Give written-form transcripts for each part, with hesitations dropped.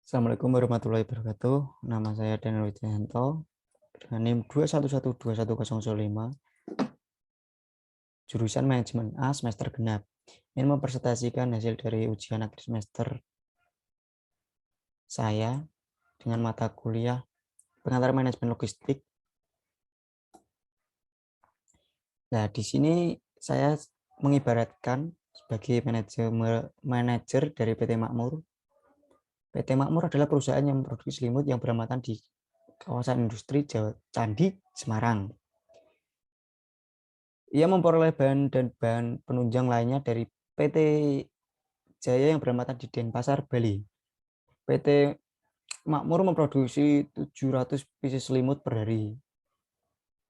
Assalamualaikum warahmatullahi wabarakatuh. Nama saya Daniel Wijayanto dengan NIM 211211005, jurusan Manajemen A semester genap. Ingin mempresentasikan hasil dari ujian akhir semester saya dengan mata kuliah pengantar manajemen logistik. Nah, di sini saya mengibaratkan sebagai manajer dari PT Makmur. PT Makmur adalah perusahaan yang memproduksi selimut yang beralaman di kawasan industri Candi, Semarang. Ia memperoleh bahan dan bahan penunjang lainnya dari PT Jaya yang beralaman di Denpasar, Bali. PT Makmur memproduksi 700 pieces selimut per hari.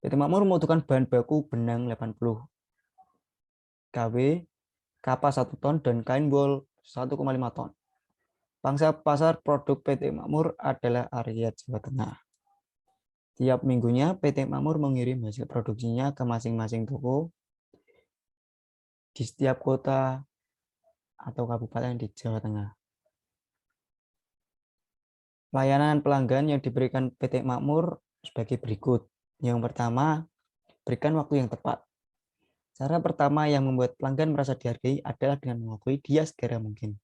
PT Makmur membutuhkan bahan baku benang 80 kW, kapas 1 ton, dan kain wol 1,5 ton. Pangsa pasar produk PT Makmur adalah area Jawa Tengah. Tiap minggunya PT Makmur mengirim hasil produksinya ke masing-masing toko di setiap kota atau kabupaten di Jawa Tengah. Layanan pelanggan yang diberikan PT Makmur sebagai berikut. Yang pertama, berikan waktu yang tepat. Cara pertama yang membuat pelanggan merasa dihargai adalah dengan mengakui dia segera mungkin.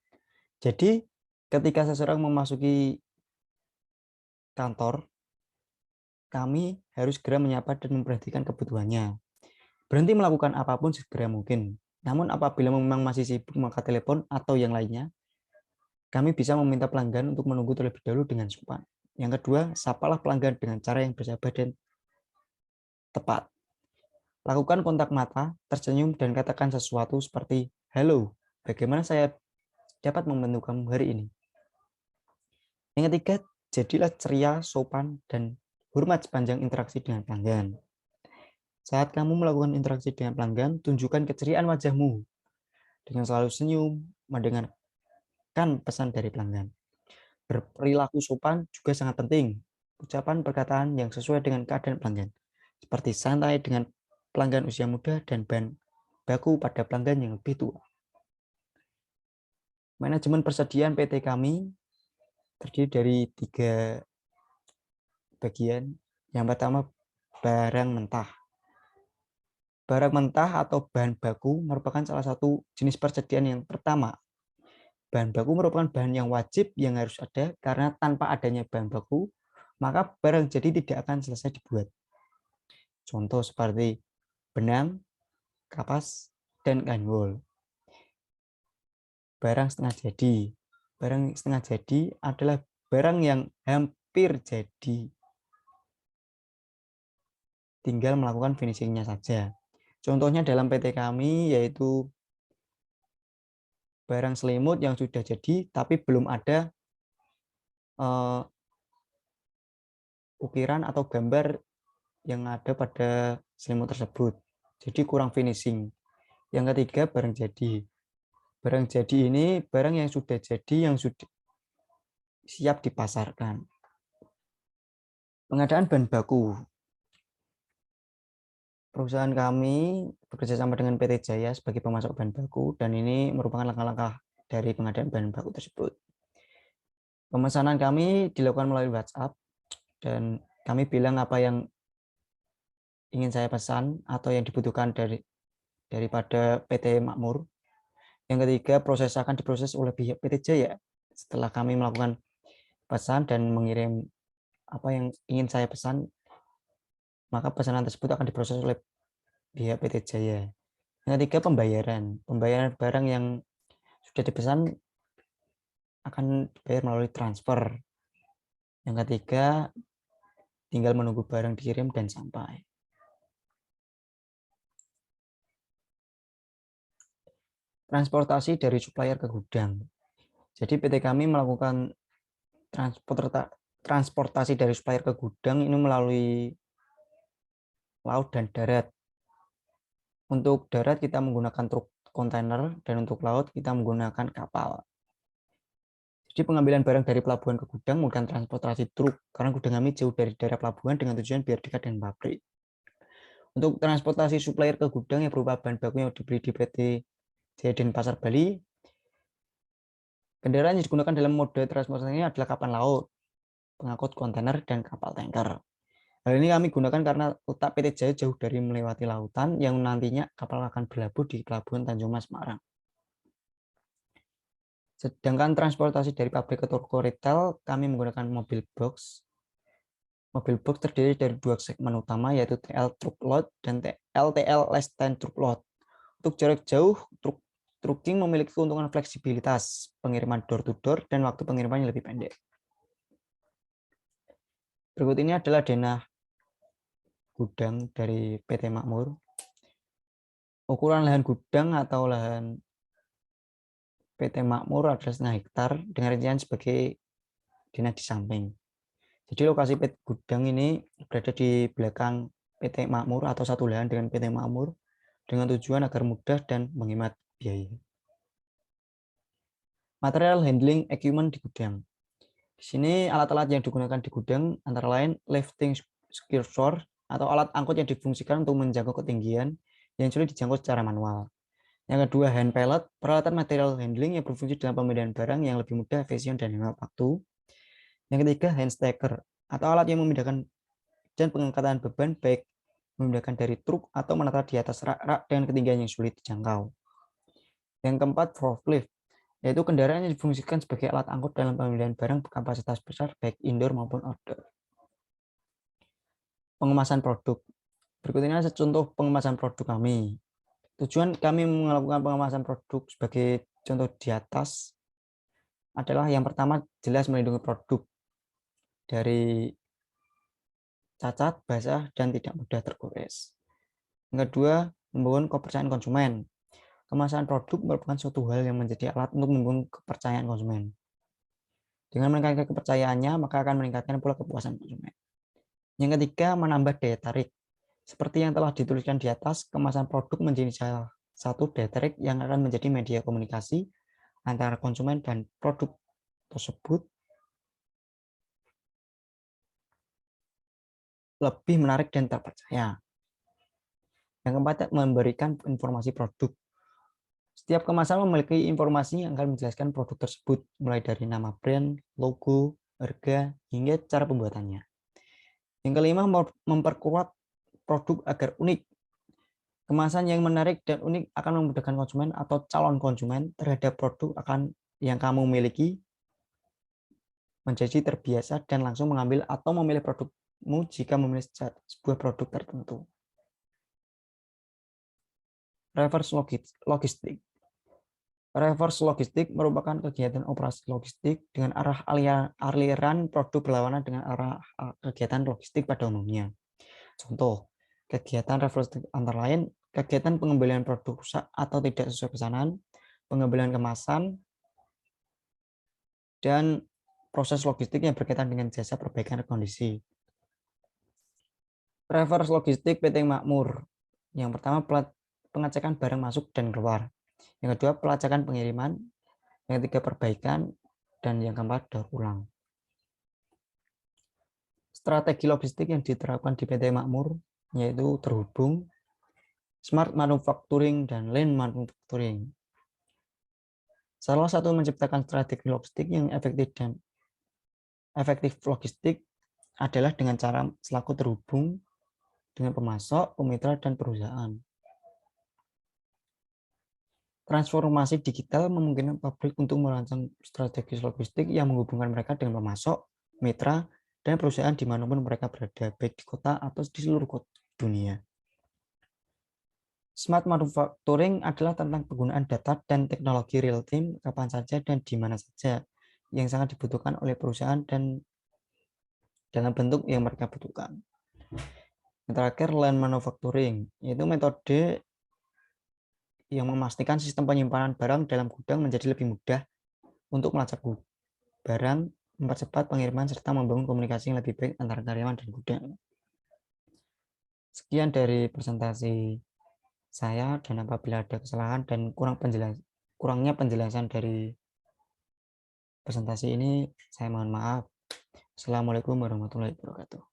Jadi, ketika seseorang memasuki kantor, kami harus segera menyapa dan memperhatikan kebutuhannya. Berhenti melakukan apapun segera mungkin. Namun apabila memang masih sibuk mengangkat telepon atau yang lainnya, kami bisa meminta pelanggan untuk menunggu terlebih dahulu dengan sopan. Yang kedua, sapalah pelanggan dengan cara yang bersahabat dan tepat. Lakukan kontak mata, tersenyum, dan katakan sesuatu seperti, "Halo, bagaimana saya dapat membantu kamu hari ini?" Yang ketiga, jadilah ceria, sopan, dan hormat sepanjang interaksi dengan pelanggan. Saat kamu melakukan interaksi dengan pelanggan, tunjukkan keceriaan wajahmu dengan selalu senyum, mendengarkan pesan dari pelanggan. Berperilaku sopan juga sangat penting. Ucapan perkataan yang sesuai dengan keadaan pelanggan, seperti santai dengan pelanggan usia muda dan bahan baku pada pelanggan yang lebih tua. Manajemen persediaan PT kami terdiri dari 3 bagian. Yang pertama, barang mentah. Barang mentah atau bahan baku merupakan salah satu jenis persediaan yang pertama. Bahan baku merupakan bahan yang wajib yang harus ada karena tanpa adanya bahan baku, maka barang jadi tidak akan selesai dibuat. Contoh seperti benang, kapas, dan kain wol. Barang setengah jadi. Barang setengah jadi adalah barang yang hampir jadi. Tinggal melakukan finishingnya saja. Contohnya dalam PT kami yaitu barang selimut yang sudah jadi tapi belum ada ukiran atau gambar yang ada pada selimut tersebut. Jadi kurang finishing. Yang ketiga, barang jadi. Barang jadi ini barang yang sudah jadi, yang sudah siap dipasarkan. Pengadaan bahan baku. Perusahaan kami bekerja sama dengan PT Jaya sebagai pemasok bahan baku, dan ini merupakan langkah-langkah dari pengadaan bahan baku tersebut. Pemesanan kami dilakukan melalui WhatsApp, dan kami bilang apa yang ingin saya pesan atau yang dibutuhkan daripada PT Makmur. Yang ketiga, proses akan diproses oleh pihak PT Jaya. Setelah kami melakukan pesan dan mengirim apa yang ingin saya pesan, maka pesanan tersebut akan diproses oleh pihak PT Jaya. Yang ketiga, pembayaran. Pembayaran barang yang sudah dipesan akan dibayar melalui transfer. Yang ketiga, tinggal menunggu barang dikirim dan sampai. Transportasi dari supplier ke gudang. Jadi PT kami melakukan transportasi dari supplier ke gudang ini melalui laut dan darat. Untuk darat kita menggunakan truk kontainer dan untuk laut kita menggunakan kapal. Jadi pengambilan barang dari pelabuhan ke gudang menggunakan transportasi truk karena gudang kami jauh dari daerah pelabuhan dengan tujuan biar dekat dengan pabrik. Untuk transportasi supplier ke gudang yang berupa bahan baku yang dibeli di PT Jaya Denpasar, Bali, Kendaraan yang digunakan dalam mode transportasi ini adalah kapal laut, pengangkut kontainer, dan kapal tanker. Hal ini kami gunakan karena letak PT Jaya jauh dari melewati lautan yang nantinya kapal akan berlabuh di Pelabuhan Tanjung Mas Semarang. Sedangkan transportasi dari pabrik ke toko retail, kami menggunakan mobil box. Mobil box terdiri dari dua segmen utama, yaitu TL Truck Load dan LTL Less Than Truck Load. Untuk jarak jauh, trucking memiliki keuntungan fleksibilitas, pengiriman door-to-door, dan waktu pengiriman yang lebih pendek. Berikut ini adalah denah gudang dari PT Makmur. Ukuran lahan gudang atau lahan PT Makmur adalah 0,5 hektar dengan rincian sebagai denah di samping. Jadi lokasi PT gudang ini berada di belakang PT Makmur atau satu lahan dengan PT Makmur dengan tujuan agar mudah dan menghemat biaya. Material handling equipment di gudang. Di sini alat-alat yang digunakan di gudang antara lain lifting skirshore atau alat angkut yang difungsikan untuk menjangkau ketinggian yang sulit dijangkau secara manual. Yang kedua, hand pallet, peralatan material handling yang berfungsi dalam pemindahan barang yang lebih mudah, efisien, dan hemat waktu. Yang ketiga, hand stacker, atau alat yang memindahkan dan pengangkatan beban, baik memindahkan dari truk atau menata di atas rak-rak dengan ketinggian yang sulit dijangkau. Yang keempat, forklift, yaitu kendaraan yang difungsikan sebagai alat angkut dalam pemindahan barang berkapasitas besar, baik indoor maupun outdoor. Pengemasan produk. Berikut ini adalah contoh pengemasan produk kami. Tujuan kami melakukan pengemasan produk sebagai contoh di atas adalah yang pertama, jelas melindungi produk dari cacat, basah, dan tidak mudah tergores. Yang kedua, membangun kepercayaan konsumen. Kemasan produk merupakan suatu hal yang menjadi alat untuk membangun kepercayaan konsumen. Dengan meningkatkan kepercayaannya, maka akan meningkatkan pula kepuasan konsumen. Yang ketiga, menambah daya tarik. Seperti yang telah dituliskan di atas, kemasan produk menjadi salah satu daya tarik yang akan menjadi media komunikasi antara konsumen dan produk tersebut lebih menarik dan terpercaya. Yang keempat, memberikan informasi produk. Setiap kemasan memiliki informasi yang akan menjelaskan produk tersebut, mulai dari nama brand, logo, harga, hingga cara pembuatannya. Yang kelima, memperkuat produk agar unik. Kemasan yang menarik dan unik akan memudahkan konsumen atau calon konsumen terhadap produk yang kamu miliki menjadi terbiasa dan langsung mengambil atau memilih produkmu jika memilih sebuah produk tertentu. Reverse logistik. Reverse logistik merupakan kegiatan operasi logistik dengan arah aliran produk berlawanan dengan arah kegiatan logistik pada umumnya. Contoh, kegiatan reverse logistik antara lain kegiatan pengembalian produk rusak atau tidak sesuai pesanan, pengembalian kemasan, dan proses logistik yang berkaitan dengan jasa perbaikan kondisi. Reverse logistik PT Makmur. Yang pertama, pengecekan barang masuk dan keluar. Yang kedua, pelacakan pengiriman. Yang ketiga, perbaikan. Dan yang keempat, daur ulang. Strategi logistik yang diterapkan di PT Makmur yaitu terhubung, smart manufacturing, dan lean manufacturing. Salah satu menciptakan strategi logistik yang efektif logistik adalah dengan cara selaku terhubung dengan pemasok, pemitra, dan perusahaan. Transformasi digital memungkinkan pabrik untuk merancang strategi logistik yang menghubungkan mereka dengan pemasok, mitra, dan perusahaan dimanapun mereka berada, baik di kota atau di seluruh dunia. Smart manufacturing adalah tentang penggunaan data dan teknologi real time kapan saja dan di mana saja yang sangat dibutuhkan oleh perusahaan dan dalam bentuk yang mereka butuhkan. Yang terakhir, lean manufacturing, yaitu metode yang memastikan sistem penyimpanan barang dalam gudang menjadi lebih mudah untuk melacak barang, mempercepat pengiriman, serta membangun komunikasi yang lebih baik antara karyawan dan gudang. Sekian dari presentasi saya, dan apabila ada kesalahan dan kurangnya penjelasan dari presentasi ini, saya mohon maaf. Assalamualaikum warahmatullahi wabarakatuh.